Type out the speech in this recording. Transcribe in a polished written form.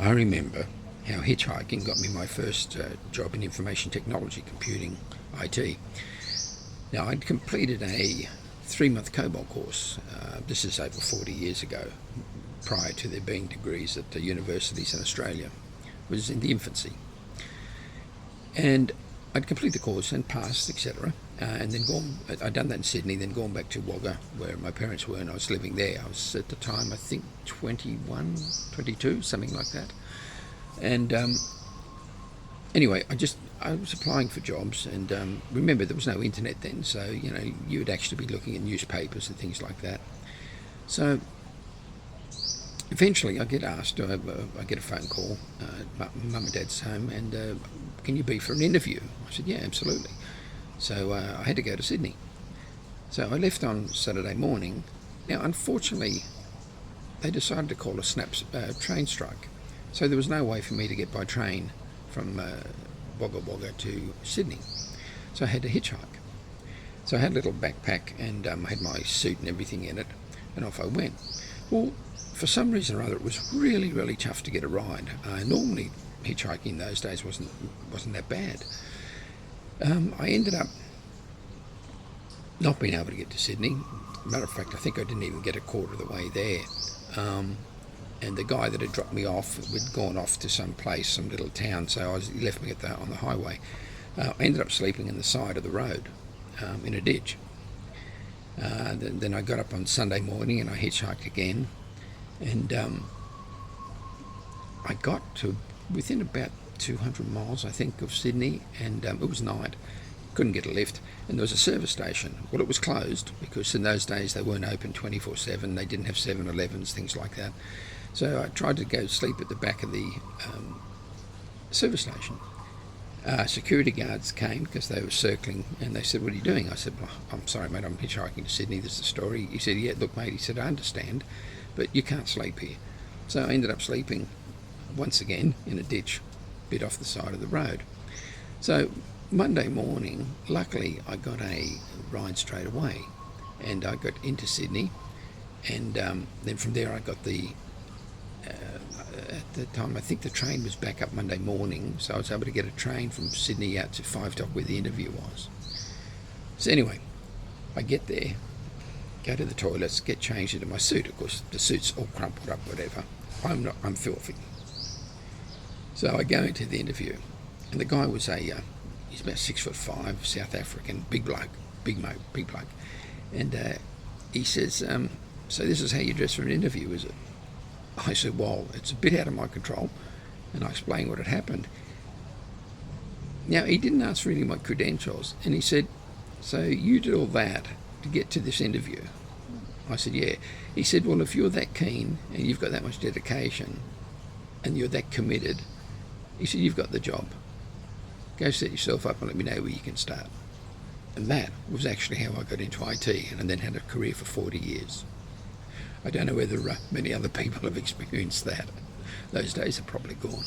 I remember how hitchhiking got me my first job in information technology, computing, IT. Now, I'd completed a 3-month COBOL course. This is over 40 years ago, prior to there being degrees at the universities in Australia. It was in the infancy. And I'd completed the course and passed, etc. And then I'd done that in Sydney, then gone back to Wagga, where my parents were, and I was living there. I was at the time, I think, 21, 22, something like that. And anyway, I was applying for jobs, and remember, there was no internet then, so you would actually be looking at newspapers and things like that. So eventually, I get asked. I get a phone call. Mum and Dad's home, and can you be for an interview? I said, yeah, absolutely. So I had to go to Sydney. So I left on Saturday morning. Now, unfortunately, they decided to call a train strike. So there was no way for me to get by train from Wagga Wagga to Sydney. So I had to hitchhike. So I had a little backpack, and I had my suit and everything in it, and off I went. Well, for some reason or other, it was really, really tough to get a ride. Normally, hitchhiking in those days wasn't that bad. I ended up not being able to get to Sydney. Matter of fact, I think I didn't even get a quarter of the way there. And the guy that had dropped me off had gone off to some place, some little town, so he left me on the highway. I ended up sleeping in the side of the road, in a ditch. Then I got up on Sunday morning and I hitchhiked again, and I got to within about 200 miles, I think, of Sydney, and it was night. Couldn't get a lift, and there was a service station. Well, it was closed because in those days they weren't open 24/7. They didn't have 7-Elevens, things like that. So I tried to go sleep at the back of the service station. Security guards came because they were circling, and they said, "What are you doing?" I said, "Well, I'm sorry, mate, I'm hitchhiking to Sydney. This is the story." He said, "Yeah, look, mate," he said, "I understand, but you can't sleep here." So I ended up sleeping once again in a ditch, bit off the side of the road. So Monday morning, luckily, I got a ride straight away, and I got into Sydney, and then from there I got at the time, I think the train was back up Monday morning, so I was able to get a train from Sydney out to Five Dock where the interview was. So anyway, I get there, go to the toilets, get changed into my suit. Of course, the suit's all crumpled up, whatever. I'm filthy. So I go into the interview, and the guy was he's about 6'5", South African, big bloke, big bloke. And he says, "So this is how you dress for an interview, is it?" I said, "Well, it's a bit out of my control," and I explained what had happened. Now, he didn't ask for any of my credentials, and he said, "So you did all that to get to this interview?" I said, "Yeah." He said, "Well, if you're that keen and you've got that much dedication and you're that committed," he said, "you've got the job. Go set yourself up and let me know where you can start." And that was actually how I got into IT, and then had a career for 40 years. I don't know whether many other people have experienced that. Those days are probably gone.